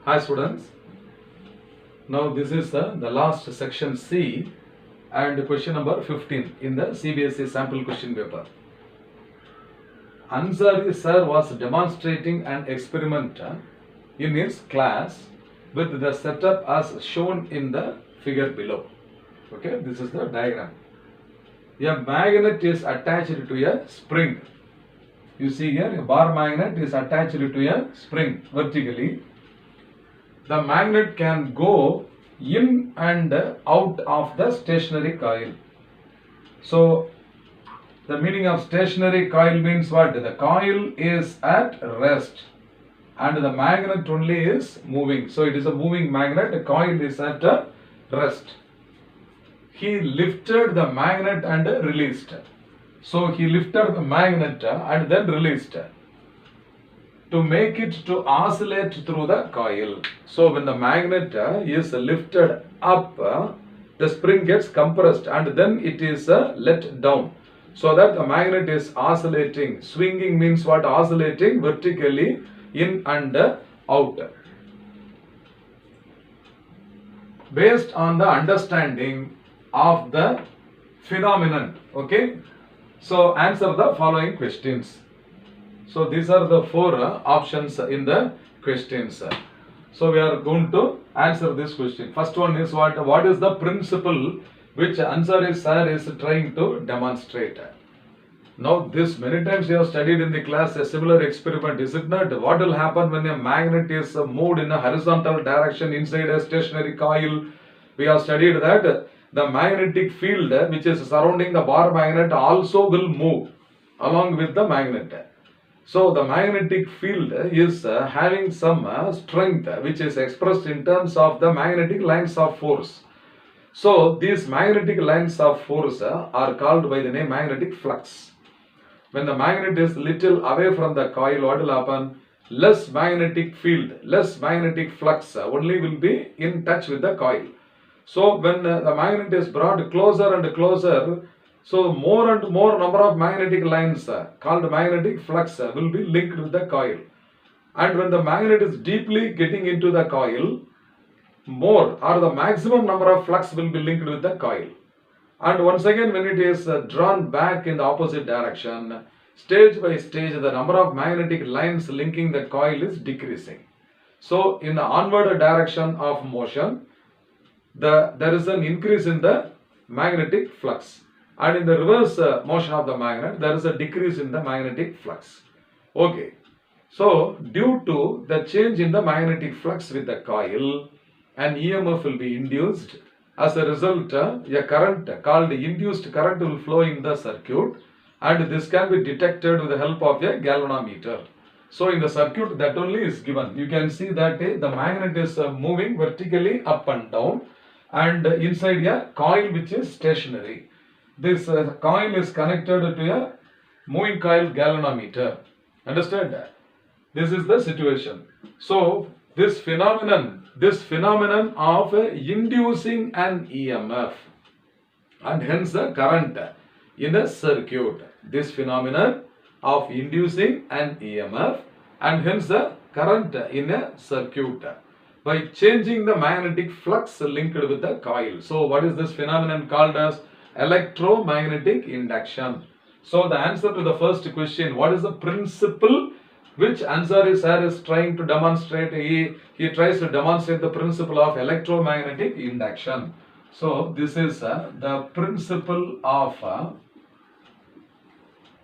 Hi students, now this is the last section C and question number 15 in the Cbse sample question paper. Ansari sir was demonstrating an experiment in his class with the setup as shown in the figure below. Okay, this is the diagram. A magnet is attached to a spring. You see here a bar magnet is attached to a spring vertically. The magnet can go in and out of the stationary coil. So, the meaning of stationary coil means what? The coil is at rest and the magnet only is moving. So, it is a moving magnet, the coil is at rest. He lifted the magnet and released. So, he lifted the magnet and then released to make it to oscillate through the coil. So when the magnet is lifted up, the spring gets compressed and then it is let down, so that the magnet is oscillating. Swinging means what? Oscillating vertically in and out. Based on the understanding of the phenomenon, okay? So answer the following questions. So these are the four options in the questions. So we are going to answer this question. First one is what? What is the principle which Ansari sir is trying to demonstrate? Now this many times you have studied in the class a similar experiment, is it not? What will happen when a magnet is moved in a horizontal direction inside a stationary coil? We have studied that the magnetic field which is surrounding the bar magnet also will move along with the magnet. So the magnetic field is having some strength which is expressed in terms of the magnetic lines of force. So these magnetic lines of force are called by the name magnetic flux. When the magnet is little away from the coil, what will happen? Less magnetic field, less magnetic flux only will be in touch with the coil. So when the magnet is brought closer and closer, so more and more number of magnetic lines called magnetic flux will be linked with the coil. And when the magnet is deeply getting into the coil, more or the maximum number of flux will be linked with the coil. And once again when it is drawn back in the opposite direction, stage by stage the number of magnetic lines linking the coil is decreasing. So in the onward direction of motion, there is an increase in the magnetic flux. And in the reverse motion of the magnet, there is a decrease in the magnetic flux. Okay. So, due to the change in the magnetic flux with the coil, an EMF will be induced. As a result, a current called induced current will flow in the circuit, and this can be detected with the help of a galvanometer. So, in the circuit that only is given. You can see that the magnet is moving vertically up and down, and inside a coil which is stationary. This coil is connected to a moving coil galvanometer. Understand that? This is the situation. So this phenomenon of inducing an EMF and hence a current in a circuit. This phenomenon of inducing an EMF and hence a current in a circuit by changing the magnetic flux linked with the coil. So what is this phenomenon called as? Electromagnetic induction. So the answer to the first question, what is the principle which Ansari sir is trying to demonstrate? He tries to demonstrate the principle of electromagnetic induction. So this is the principle of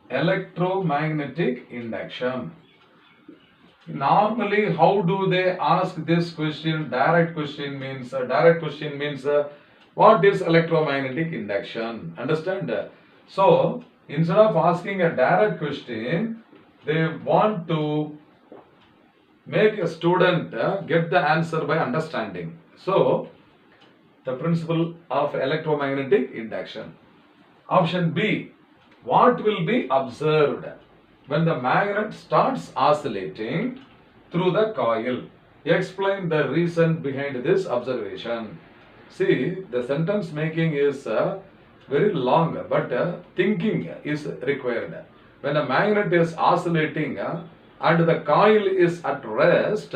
electromagnetic induction. Normally, how do they ask this question? Direct question means what is electromagnetic induction? Understand? So, instead of asking a direct question, they want to make a student get the answer by understanding. So, the principle of electromagnetic induction. Option B, what will be observed when the magnet starts oscillating through the coil? Explain the reason behind this observation. See, the sentence making is very long, but thinking is required. When a magnet is oscillating and the coil is at rest,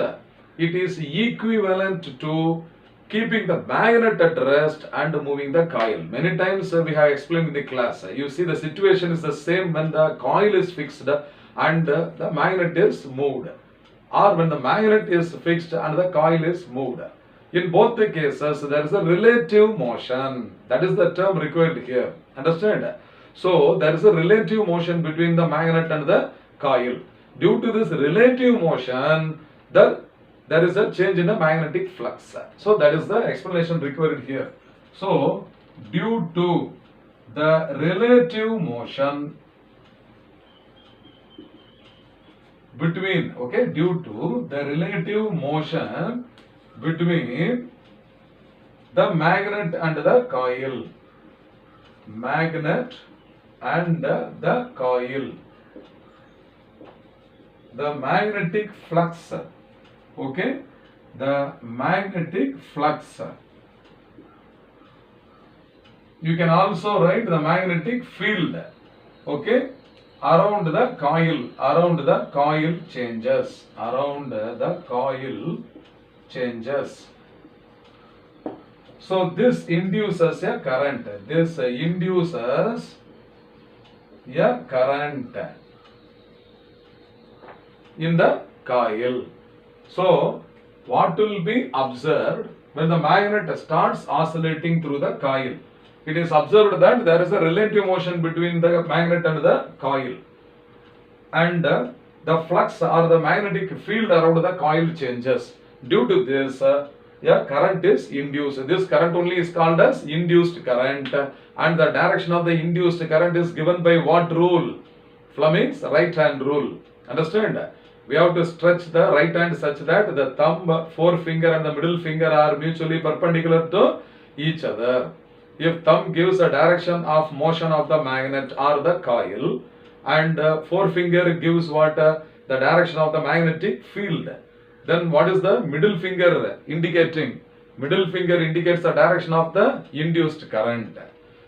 it is equivalent to keeping the magnet at rest and moving the coil. Many times we have explained in the class. You see the situation is the same when the coil is fixed and the magnet is moved, or when the magnet is fixed and the coil is moved. In both the cases, there is a relative motion. That is the term required here. Understand? So, there is a relative motion between the magnet and the coil. Due to this relative motion, there is a change in the magnetic flux. So, that is the explanation required here. So, due to the relative motion between, due to the relative motion between the magnet and the coil, magnet and the coil, the magnetic flux, the magnetic flux. You can also write the magnetic field, around the coil changes, around the coil changes. So this induces a current, this induces a current in the coil. So what will be observed when the magnet starts oscillating through the coil? It is observed that there is a relative motion between the magnet and the coil, and the flux or the magnetic field around the coil changes. Due to this, current is induced. This current only is called as induced current, and the direction of the induced current is given by what rule? Fleming's right hand rule. Understand? We have to stretch the right hand such that the thumb, forefinger and the middle finger are mutually perpendicular to each other. If thumb gives a direction of motion of the magnet or the coil, and forefinger gives what? The direction of the magnetic field, then what is the middle finger indicating? Middle finger indicates the direction of the induced current.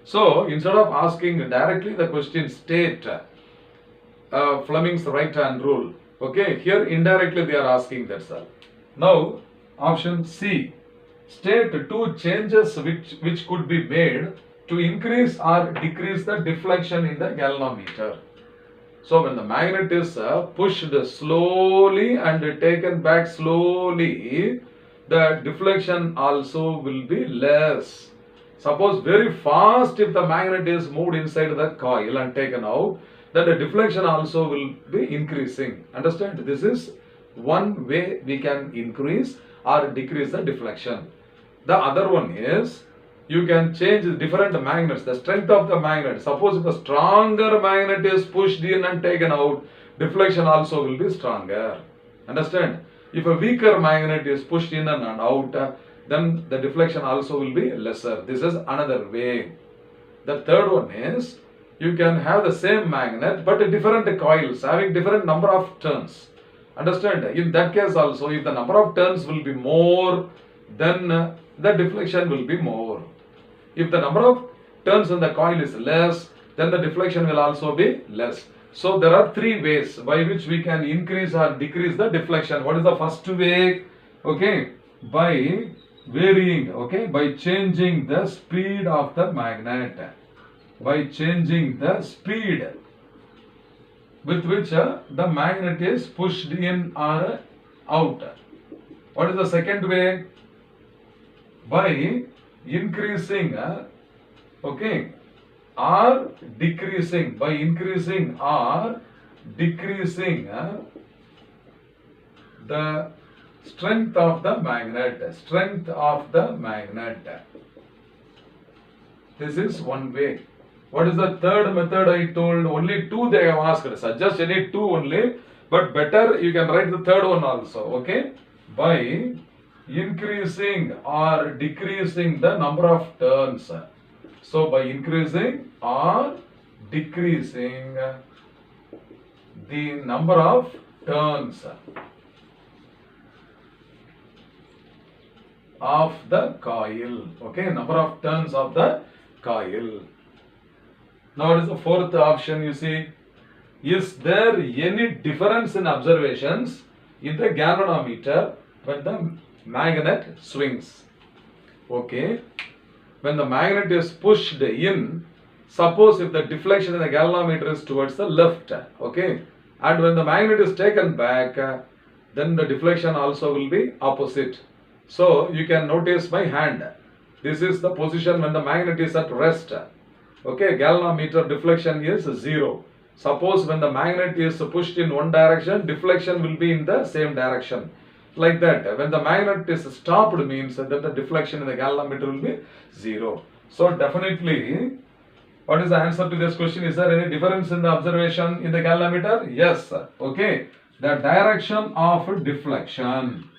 So instead of asking directly the question, state Fleming's right hand rule. Here indirectly they are asking, that's all. Now option C, state two changes which could be made to increase or decrease the deflection in the galvanometer. So when the magnet is pushed slowly and taken back slowly, the deflection also will be less. Suppose very fast, if the magnet is moved inside the coil and taken out, then the deflection also will be increasing. Understand? This is one way we can increase or decrease the deflection. The other one is, you can change different magnets, the strength of the magnet. Suppose if a stronger magnet is pushed in and taken out, deflection also will be stronger. Understand? If a weaker magnet is pushed in and out, then the deflection also will be lesser. This is another way. The third one is, you can have the same magnet but different coils having different number of turns. Understand? In that case also, if the number of turns will be more, then the deflection will be more. If the number of turns in the coil is less, then the deflection will also be less. So there are three ways by which we can increase or decrease the deflection. What is the first way? By varying, by changing the speed of the magnet. By changing the speed with which the magnet is pushed in or out. What is the second way? By increasing or decreasing, by increasing or decreasing the strength of the magnet, This is one way. What is the third method I told? Only two they have asked. Suggest any two only, but better you can write the third one also. By increasing or decreasing the number of turns. So by increasing or decreasing the number of turns of the coil. Number of turns of the coil. Now what is the fourth option? You see, is there any difference in observations in the galvanometer when the magnet swings. Okay. When the magnet is pushed in, suppose if the deflection in the galvanometer is towards the left, okay, and when the magnet is taken back, then the deflection also will be opposite. So you can notice my hand. This is the position when the magnet is at rest. Okay, galvanometer deflection is 0. Suppose when the magnet is pushed in one direction, deflection will be in the same direction. Like that, when the magnet is stopped means that the deflection in the galvanometer will be 0. So definitely, what is the answer to this question? Is there any difference in the observation in the galvanometer? Yes. Okay. The direction of deflection.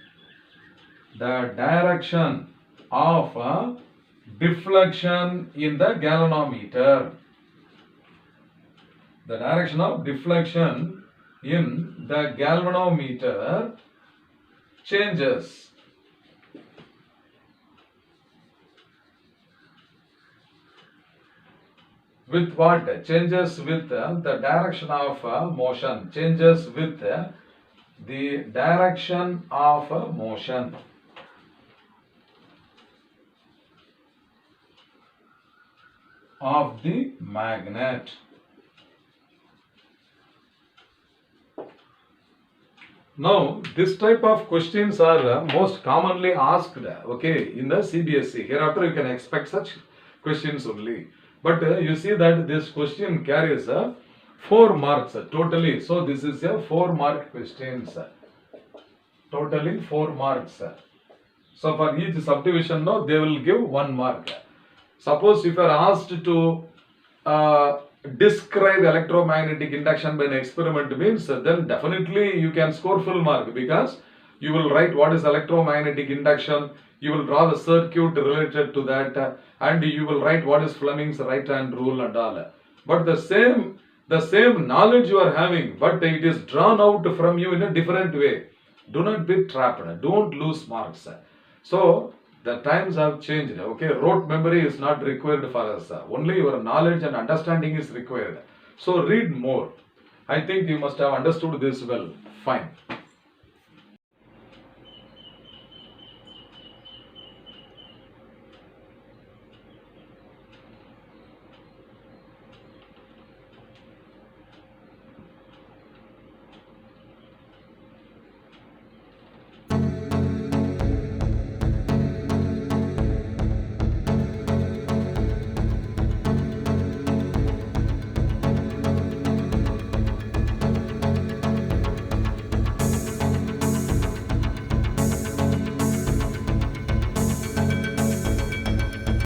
The direction of deflection in the galvanometer. The direction of deflection in the galvanometer changes. With what? Changes with the direction of motion. Changes with the direction of motion. Of the magnet. Now, this type of questions are most commonly asked, okay, in the Cbse. Hereafter, you can expect such questions only. But you see that this question carries 4 marks totally. So, this is a 4-mark questions. Totally 4 marks. So, for each subdivision, no, they will give 1 mark. Suppose if you are asked to describe electromagnetic induction by an experiment means, then definitely you can score full mark, because you will write what is electromagnetic induction, you will draw the circuit related to that, and you will write what is Fleming's right hand rule and all. But the same knowledge you are having, but it is drawn out from you in a different way. Do not be trapped. Don't lose marks. So the times have changed. Okay, rote memory is not required for us. Only your knowledge and understanding is required. So read more. I think you must have understood this well. Fine.